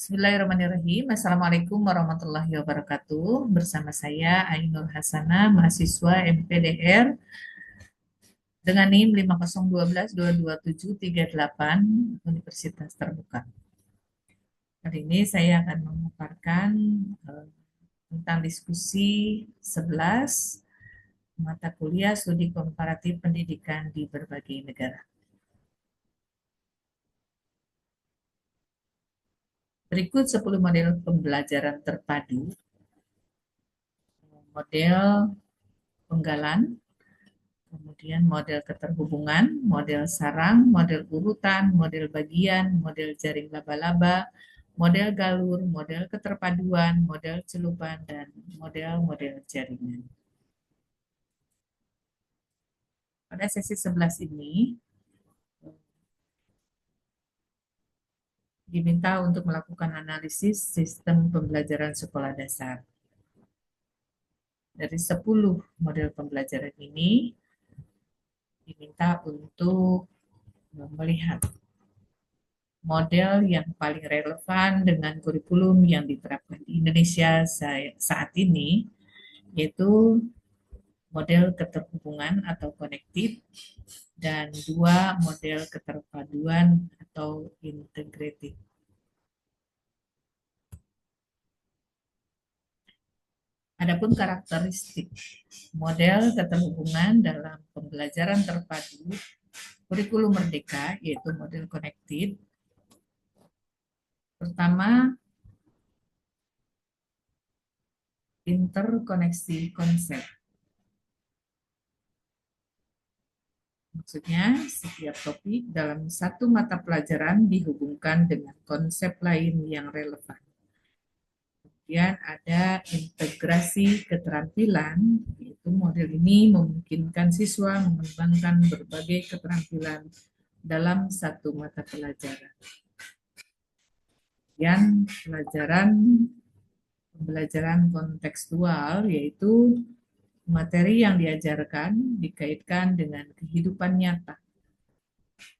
Bismillahirrahmanirrahim. Assalamualaikum warahmatullahi wabarakatuh. Bersama saya Ainur Hasanah, mahasiswa MPDR dengan NIM 501222738 Universitas Terbuka. Kali ini saya akan memaparkan eh, tentang diskusi 11 mata kuliah studi komparatif pendidikan di berbagai negara. Berikut 10 model pembelajaran terpadu, model penggalan, kemudian model keterhubungan, model sarang, model urutan, model bagian, model jaring laba-laba, model galur, model keterpaduan, model celupan, dan model-model jaringan. Pada sesi 11 ini, diminta untuk melakukan analisis sistem pembelajaran sekolah dasar. Dari 10 model pembelajaran ini, diminta untuk melihat model yang paling relevan dengan kurikulum yang diterapkan di Indonesia saat ini, yaitu model keterhubungan atau konektif dan 2 model keterpaduan atau integratif. Adapun karakteristik model keterhubungan dalam pembelajaran terpadu kurikulum merdeka, yaitu model konektif. Pertama, interkoneksi konsep. Maksudnya, setiap topik dalam satu mata pelajaran dihubungkan dengan konsep lain yang relevan. Kemudian ada integrasi keterampilan, yaitu model ini memungkinkan siswa mengembangkan berbagai keterampilan dalam satu mata pelajaran. Kemudian pembelajaran kontekstual, yaitu materi yang diajarkan dikaitkan dengan kehidupan nyata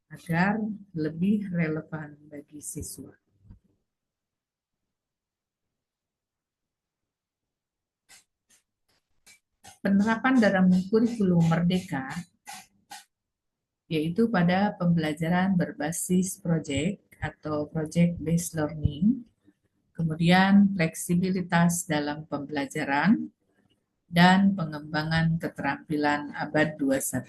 agar lebih relevan bagi siswa. Penerapan dalam kurikulum merdeka yaitu pada pembelajaran berbasis proyek atau project based learning, kemudian fleksibilitas dalam pembelajaran, dan pengembangan keterampilan abad 21.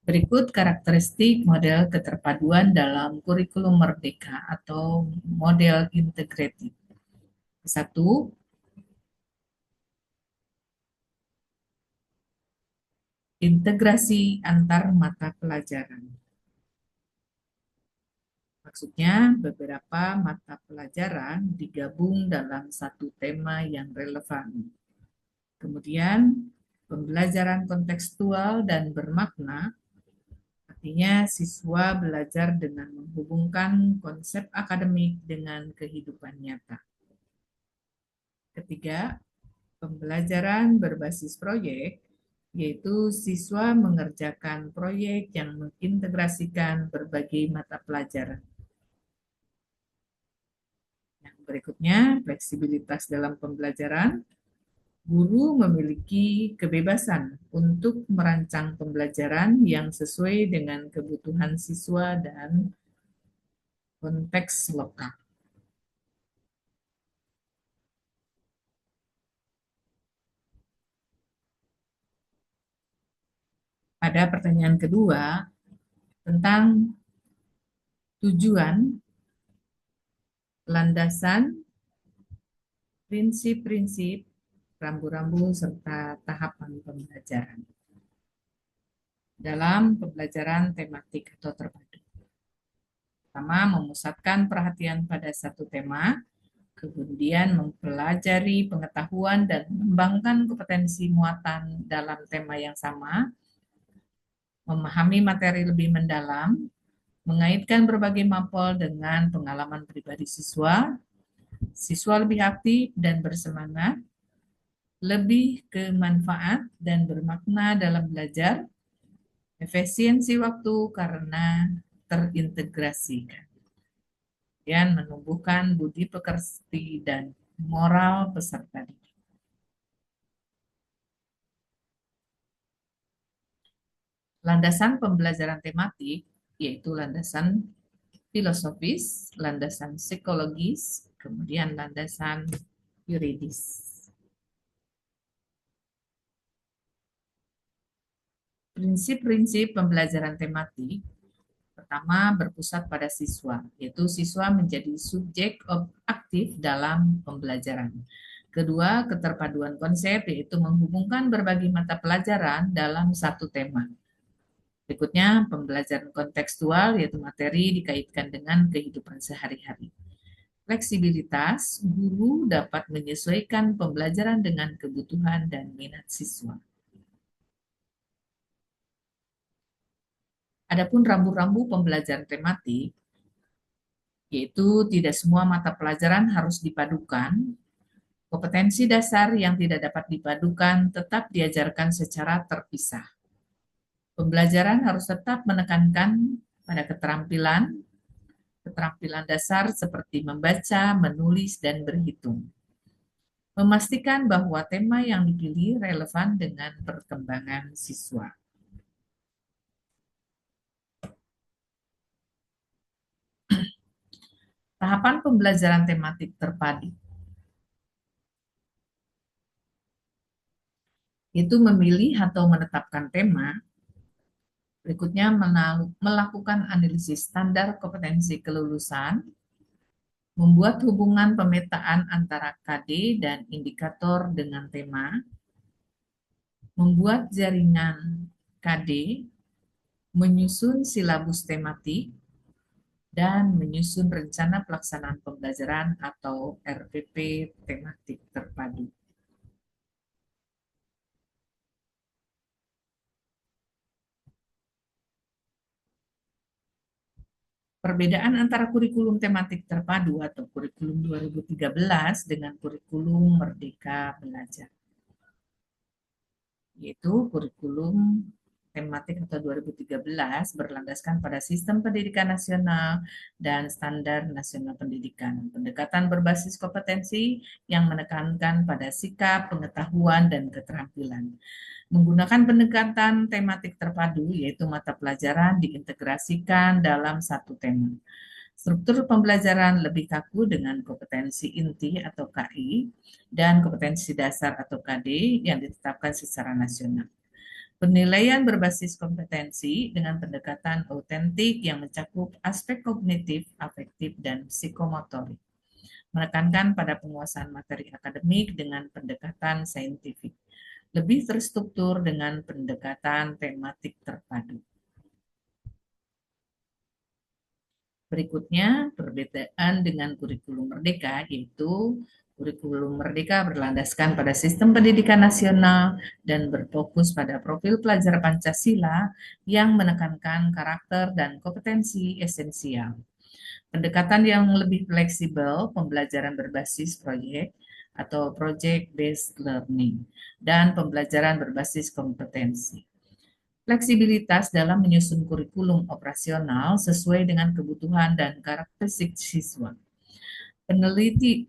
Berikut karakteristik model keterpaduan dalam kurikulum merdeka atau model integratif. 1. Integrasi antar mata pelajaran. Maksudnya, beberapa mata pelajaran digabung dalam satu tema yang relevan. Kemudian, pembelajaran kontekstual dan bermakna, artinya siswa belajar dengan menghubungkan konsep akademik dengan kehidupan nyata. Ketiga, pembelajaran berbasis proyek, yaitu siswa mengerjakan proyek yang mengintegrasikan berbagai mata pelajaran. Yang berikutnya, fleksibilitas dalam pembelajaran. Guru memiliki kebebasan untuk merancang pembelajaran yang sesuai dengan kebutuhan siswa dan konteks lokal. Pada pertanyaan kedua, tentang tujuan, landasan, prinsip-prinsip, rambu-rambu, serta tahapan pembelajaran dalam pembelajaran tematik atau terpadu. Pertama, memusatkan perhatian pada satu tema, kemudian mempelajari pengetahuan dan mengembangkan kompetensi muatan dalam tema yang sama, memahami materi lebih mendalam, mengaitkan berbagai mapel dengan pengalaman pribadi siswa, siswa lebih aktif dan bersemangat, lebih ke manfaat dan bermakna dalam belajar, Efisiensi waktu karena terintegrasikan. Dan menumbuhkan budi pekerti dan moral peserta didik. Landasan pembelajaran tematik yaitu landasan filosofis, landasan psikologis, kemudian landasan yuridis. Prinsip-prinsip pembelajaran tematik pertama berpusat pada siswa, yaitu siswa menjadi subjek aktif dalam pembelajaran. Kedua, keterpaduan konsep, yaitu menghubungkan berbagai mata pelajaran dalam satu tema. Berikutnya, pembelajaran kontekstual, yaitu materi dikaitkan dengan kehidupan sehari-hari. Fleksibilitas, guru dapat menyesuaikan pembelajaran dengan kebutuhan dan minat siswa. Adapun rambu-rambu pembelajaran tematik, yaitu tidak semua mata pelajaran harus dipadukan. Kompetensi dasar yang tidak dapat dipadukan tetap diajarkan secara terpisah. Pembelajaran harus tetap menekankan pada keterampilan dasar seperti membaca, menulis, dan berhitung. Memastikan bahwa tema yang dipilih relevan dengan perkembangan siswa. Tahapan pembelajaran tematik terpadu itu memilih atau menetapkan tema. Berikutnya melakukan analisis standar kompetensi kelulusan, membuat hubungan pemetaan antara KD dan indikator dengan tema, membuat jaringan KD, menyusun silabus tematik, dan menyusun rencana pelaksanaan pembelajaran atau RPP tematik terpadu. Perbedaan antara kurikulum tematik terpadu atau kurikulum 2013 dengan kurikulum Merdeka Belajar, yaitu kurikulum tematik atau 2013 berlandaskan pada sistem pendidikan nasional dan standar nasional pendidikan. Pendekatan berbasis kompetensi yang menekankan pada sikap, pengetahuan, dan keterampilan. Menggunakan pendekatan tematik terpadu, yaitu mata pelajaran diintegrasikan dalam satu tema. Struktur pembelajaran lebih kaku dengan kompetensi inti atau KI dan kompetensi dasar atau KD yang ditetapkan secara nasional. Penilaian berbasis kompetensi dengan pendekatan autentik yang mencakup aspek kognitif, afektif, dan psikomotorik. Menekankan pada penguasaan materi akademik dengan pendekatan saintifik. Lebih terstruktur dengan pendekatan tematik terpadu. Berikutnya, perbedaan dengan kurikulum Merdeka, yaitu kurikulum Merdeka berlandaskan pada sistem pendidikan nasional dan berfokus pada profil pelajar Pancasila yang menekankan karakter dan kompetensi esensial. Pendekatan yang lebih fleksibel, pembelajaran berbasis proyek atau project-based learning, dan pembelajaran berbasis kompetensi. Fleksibilitas dalam menyusun kurikulum operasional sesuai dengan kebutuhan dan karakteristik siswa.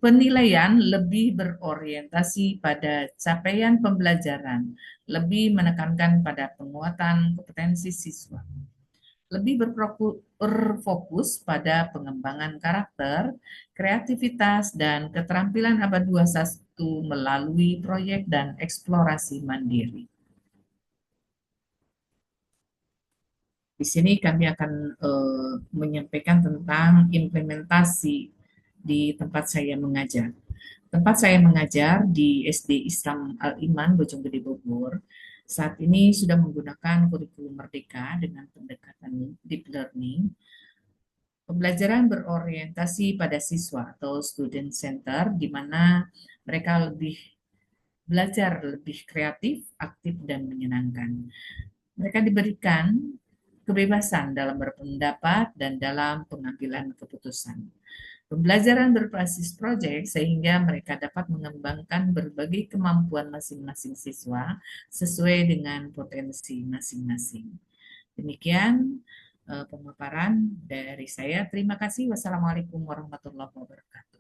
Penilaian lebih berorientasi pada capaian pembelajaran, lebih menekankan pada penguatan kompetensi siswa. Lebih berfokus pada pengembangan karakter, kreativitas, dan keterampilan abad 21 melalui proyek dan eksplorasi mandiri. Di sini kami akan menyampaikan tentang implementasi di tempat saya mengajar. Tempat saya mengajar di SD Islam Al-Iman, Bojonggede, Bogor, saat ini sudah menggunakan kurikulum Merdeka dengan pendekatan deep learning. Pembelajaran berorientasi pada siswa atau student center, di mana mereka belajar lebih kreatif, aktif, dan menyenangkan. Mereka diberikan kebebasan dalam berpendapat dan dalam pengambilan keputusan. Pembelajaran berbasis proyek sehingga mereka dapat mengembangkan berbagai kemampuan masing-masing siswa sesuai dengan potensi masing-masing. Demikian pemaparan dari saya. Terima kasih. Wassalamualaikum warahmatullahi wabarakatuh.